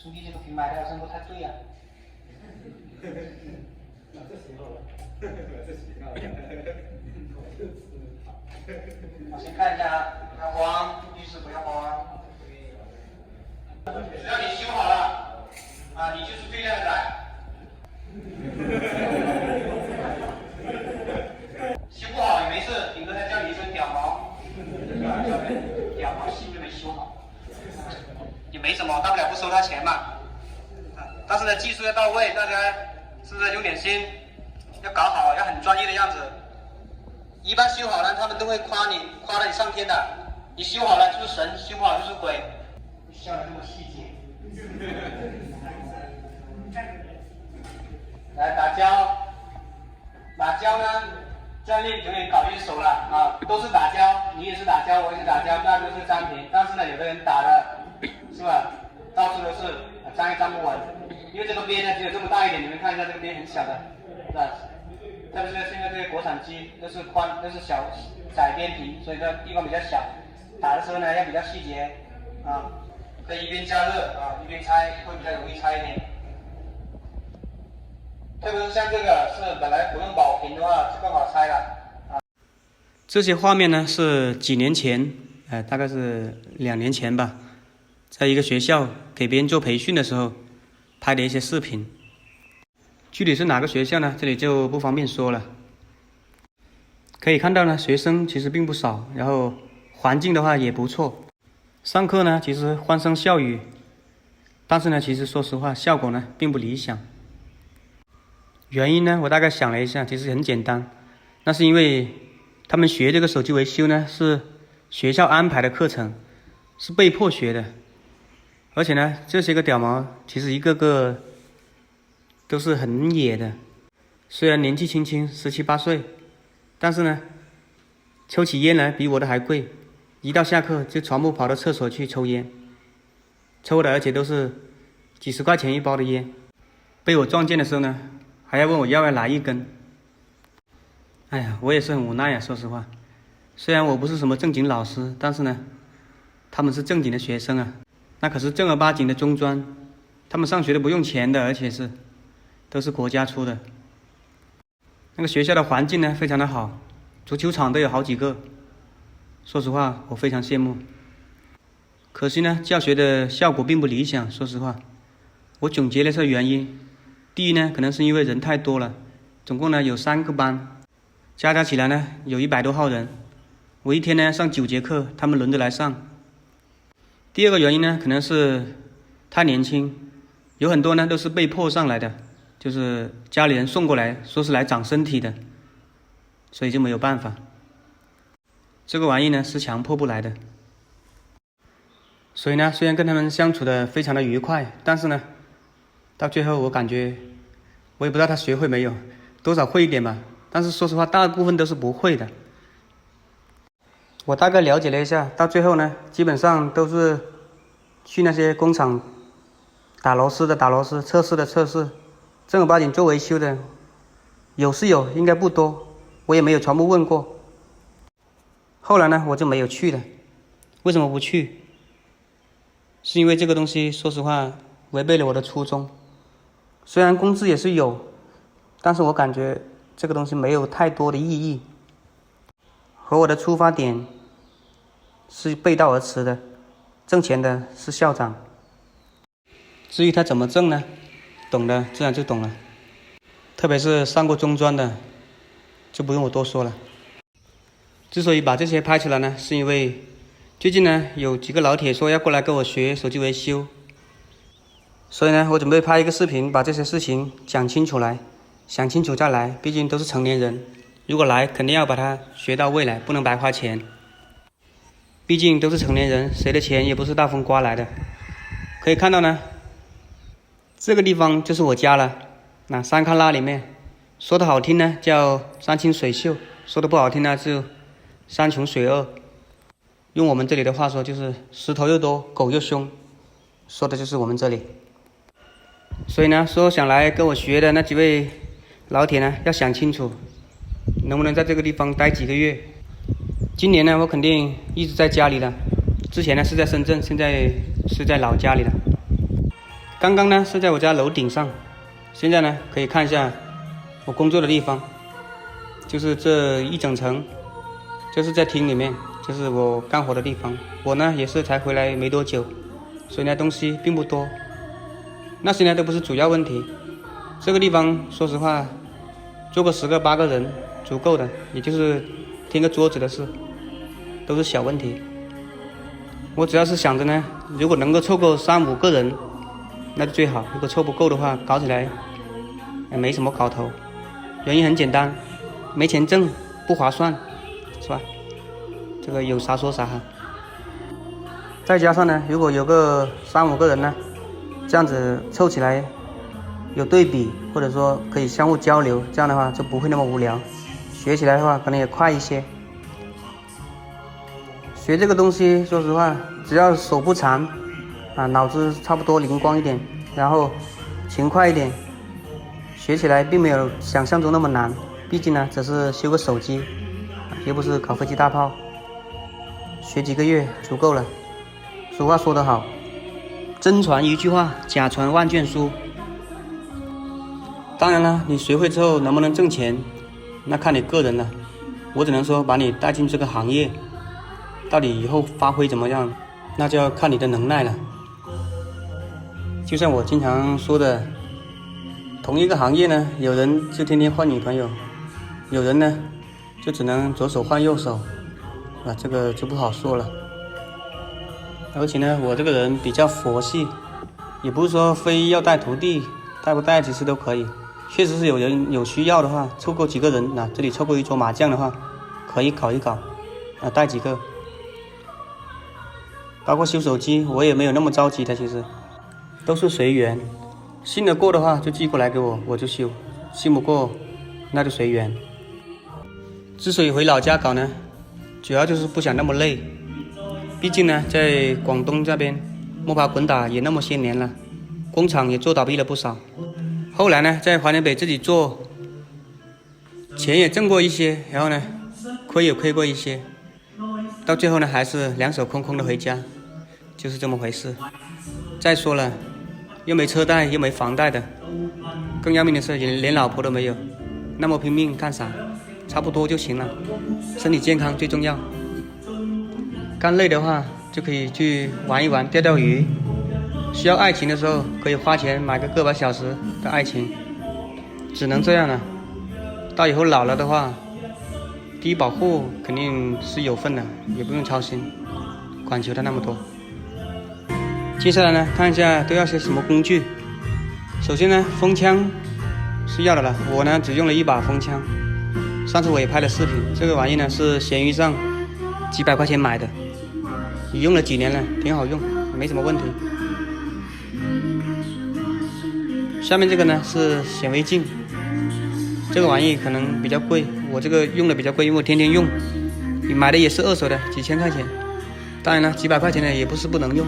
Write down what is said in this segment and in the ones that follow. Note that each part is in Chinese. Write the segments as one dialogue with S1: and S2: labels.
S1: 书记这个品牌好像不太对呀、我先看一下，不要慌，律师不要慌。只要你修好了，啊，你就是最靓的仔。修不好也没事，顶多再叫你一声屌毛，屌毛戏就没修好，也没什么，大不了不收他钱嘛。但是呢，技术要到位，大家是不是用点心？要搞好，要很专业的样子。一般修好了，他们都会夸你，夸得你上天的。你修好了就是神，修不好就是鬼。你笑得这么细节。来打胶，打胶呢，教练永远搞一手了啊，都是打胶，你也是打胶，我也是打胶，那都是粘平。但是呢，有的人打的，是吧？到处都是，粘也粘不稳，因为这个边呢只有这么大一点，你们看一下这个边很小的，是吧？特别是现在这些国产机都是小窄边皮，所以这地方比较小，打的时候呢要比较细节啊，可以一边加热啊一边拆，会比较容易拆一点。特别是像这个是本来不用保平的话就更好拆了啊。
S2: 这些画面呢是几年前，大概是2年前吧，在一个学校给别人做培训的时候拍的一些视频。具体是哪个学校呢？这里就不方便说了。可以看到呢，学生其实并不少，然后环境的话也不错。上课呢，其实欢声笑语，但是呢，其实说实话，效果呢并不理想。原因呢，我大概想了一下，其实很简单，那是因为他们学这个手机维修呢，是学校安排的课程，是被迫学的。而且呢，这些个屌毛其实一个个都是很野的，虽然年纪轻轻17、18岁，但是呢，抽起烟来比我的还贵，一到下课就全部跑到厕所去抽烟，抽的而且都是几十块钱一包的烟。被我撞见的时候呢，还要问我要不要来一根。哎呀，我也是很无奈啊，说实话。虽然我不是什么正经老师，但是呢，他们是正经的学生啊，那可是正儿八经的中专，他们上学都不用钱的，而且都是国家出的。那个学校的环境呢非常的好，足球场都有好几个。说实话，我非常羡慕。可惜呢，教学的效果并不理想。说实话，我总结了一下原因。第一呢，可能是因为人太多了，总共呢有3个班，加起来呢有100多号人，我一天呢上9节课，他们轮着来上。第二个原因呢，可能是太年轻，有很多呢都是被迫上来的，就是家里人送过来，说是来长身体的，所以就没有办法。这个玩意呢是强迫不来的。所以呢，虽然跟他们相处的非常的愉快，但是呢，到最后我感觉，我也不知道他学会没有，多少会一点吧。但是说实话，大部分都是不会的。我大概了解了一下，到最后呢，基本上都是去那些工厂打螺丝的打螺丝，测试的测试，正儿八经做维修的有是有，应该不多，我也没有全部问过。后来呢，我就没有去了。为什么不去？是因为这个东西说实话违背了我的初衷。虽然工资也是有，但是我感觉这个东西没有太多的意义，和我的出发点是背道而驰的。挣钱的是校长，至于他怎么挣呢，懂的自然就懂了，特别是上过中专的就不用我多说了。之所以把这些拍出来呢，是因为最近呢有几个老铁说要过来跟我学手机维修，所以呢我准备拍一个视频，把这些事情讲清楚来，想清楚再来，毕竟都是成年人，如果来肯定要把它学到位来，不能白花钱。毕竟都是成年人，谁的钱也不是大风刮来的。可以看到呢，这个地方就是我家了。那山旮旯里面，说的好听呢叫山清水秀，说的不好听呢就山穷水恶。用我们这里的话说，就是石头又多，狗又凶，说的就是我们这里。所以呢，说想来跟我学的那几位老铁呢，要想清楚，能不能在这个地方待几个月。今年呢，我肯定一直在家里了。之前呢是在深圳，现在是在老家里了。刚刚呢是在我家楼顶上，现在呢可以看一下我工作的地方，就是这一整层，这是在厅里面，这是我干活的地方。我呢也是才回来没多久，所以呢东西并不多，那些呢都不是主要问题。这个地方说实话，坐个10个8个人足够的，也就是添个桌子的事，都是小问题。我主要是想着呢，如果能够凑够3、5个人，那就最好。如果凑不够的话，搞起来也没什么搞头。原因很简单，没钱挣，不划算，是吧？这个有啥说啥哈。再加上呢，如果有个3、5个人呢，这样子凑起来有对比，或者说可以相互交流，这样的话就不会那么无聊，学起来的话可能也快一些。学这个东西说实话，只要手不残脑子差不多灵光一点，然后勤快一点，学起来并没有想象中那么难。毕竟呢只是修个手机，又不是考飞机大炮，学几个月足够了。俗话说得好，真传一句话，假传万卷书。当然了，你学会之后能不能挣钱，那看你个人了。我只能说把你带进这个行业，到底以后发挥怎么样，那就要看你的能耐了。就像我经常说的，同一个行业呢，有人就天天换女朋友，有人呢就只能左手换右手，这个就不好说了。而且呢，我这个人比较佛系，也不是说非要带徒弟，带不带其实都可以。确实是有人有需要的话，凑够几个人，这里凑够一桌麻将的话，可以搞一搞，带几个。包括修手机，我也没有那么着急的，其实都是随缘。信得过的话就寄过来给我，我就修；信不过那就随缘。之所以回老家搞呢，主要就是不想那么累。毕竟呢，在广东这边摸爬滚打也那么些年了，工厂也做倒闭了不少。后来呢，在华南北自己做，钱也挣过一些，然后呢，亏也亏过一些，到最后呢，还是2手空空的回家，就是这么回事。再说了，又没车贷，又没房贷的，更要命的是连老婆都没有，那么拼命干啥？差不多就行了，身体健康最重要。干累的话，就可以去玩一玩，钓钓鱼。需要爱情的时候，可以花钱买个把小时的爱情，只能这样了。到以后老了的话，低保户肯定是有份的，也不用操心，管求他那么多。接下来呢，看一下都要些什么工具。首先呢，风枪是要的了，我呢只用了1把风枪。上次我也拍了视频，这个玩意呢是闲鱼上几百块钱买的，也用了几年了，挺好用，没什么问题。下面这个呢是显微镜，这个玩意可能比较贵，我这个用的比较贵，因为我天天用。你买的也是2手的，几千块钱。当然了，几百块钱的也不是不能用，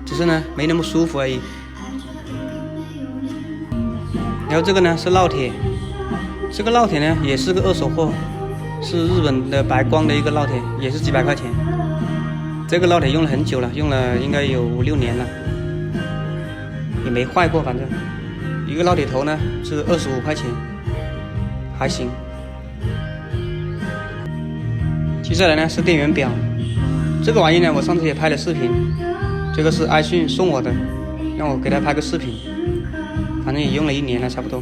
S2: 只是呢没那么舒服而已。然后这个呢是烙铁，这个烙铁呢也是个2手货，是日本的白光的一个烙铁，也是几百块钱。这个烙铁用了很久了，用了应该有5、6年了，也没坏过，反正。一个烙铁头呢是25块钱，还行。接下来呢是电源表，这个玩意呢我上次也拍了视频，这个是爱讯送我的，让我给他拍个视频，反正也用了1年了差不多。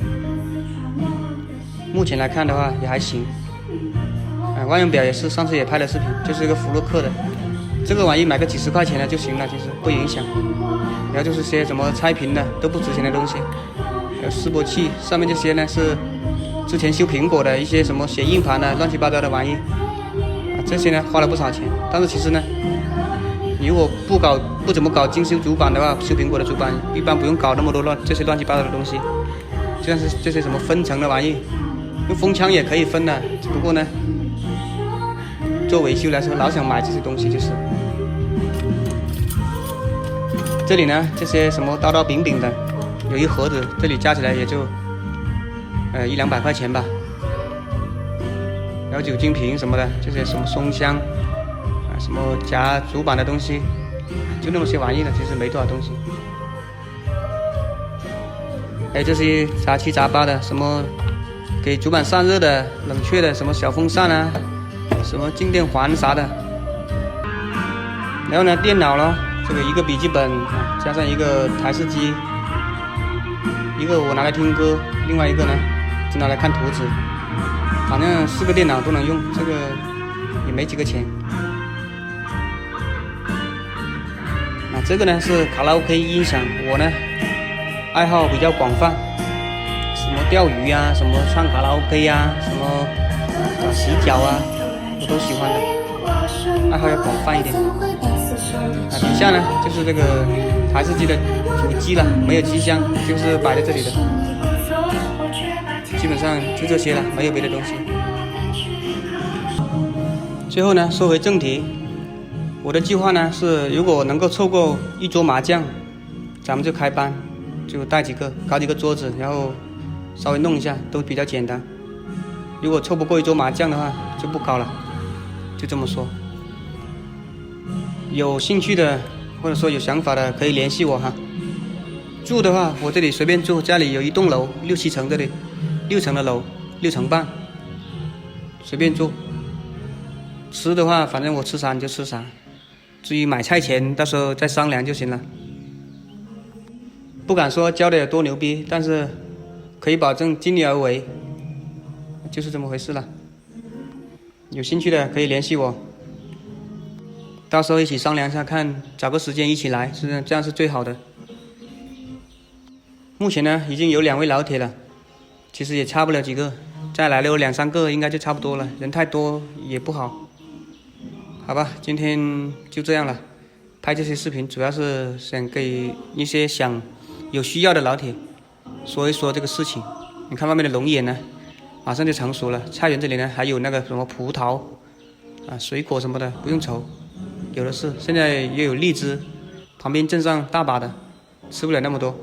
S2: 目前来看的话也还行。万用表也是上次也拍了视频，就是一个福禄克的，这个玩意买个几10块钱的就行了，其实不影响。然后就是些什么拆屏的都不值钱的东西，还有示波器，上面这些呢是之前修苹果的一些什么写硬盘的乱七八糟的玩意，这些呢花了不少钱。但是其实呢，你如果不怎么搞精修主板的话，修苹果的主板一般不用搞那么多这些乱七八糟的东西，就像是这些什么分层的玩意，用风枪也可以分的，只不过呢做维修来说老想买这些东西就是。这里呢这些什么刀刀柄柄的有一盒子，这里加起来也就100、200块钱吧。然后酒精瓶什么的，这些什么松香什么夹主板的东西，就那么些玩意了，其实没多少东西。还有这些杂七杂八的，什么给主板散热的、冷却的，什么小风扇啊，什么静电环啥的。然后呢，电脑咯，这个一个笔记本加上一个台式机，一个我拿来听歌，另外一个呢就拿来看图纸，反正4个电脑都能用，这个也没几个钱。这个呢是卡拉 OK 音响，我呢爱好比较广泛，什么钓鱼啊，什么唱卡拉 OK 啊，什么洗脚啊，我都喜欢的，爱好要广泛一点。底下呢就是这个台式机的主机了，没有机箱，就是摆在这里的，基本上就这些了，没有别的东西。最后呢，说回正题。我的计划呢是，如果能够凑够1桌麻将，咱们就开班，就带搞几个桌子，然后稍微弄一下，都比较简单。如果凑不够1桌麻将的话，就不搞了，就这么说。有兴趣的或者说有想法的可以联系我哈。住的话，我这里随便住，家里有一栋楼，6、7层，这里6层的楼，6层半，随便住。吃的话，反正我吃啥你就吃啥。至于买菜钱，到时候再商量就行了。不敢说教的有多牛逼，但是可以保证尽力而为，就是这么回事了。有兴趣的可以联系我，到时候一起商量一下，看找个时间一起来，是这样是最好的。目前呢，已经有2位老铁了，其实也差不了几个，再来了有2、3个应该就差不多了，人太多也不好。好吧，今天就这样了。拍这些视频主要是想给一些有需要的老铁说一说这个事情。你看外面的龙眼呢，马上就成熟了。菜园这里呢，还有那个什么葡萄啊、水果什么的，不用愁，有的是。现在也有荔枝，旁边镇上大把的，吃不了那么多，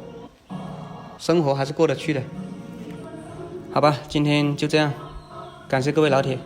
S2: 生活还是过得去的。好吧，今天就这样，感谢各位老铁。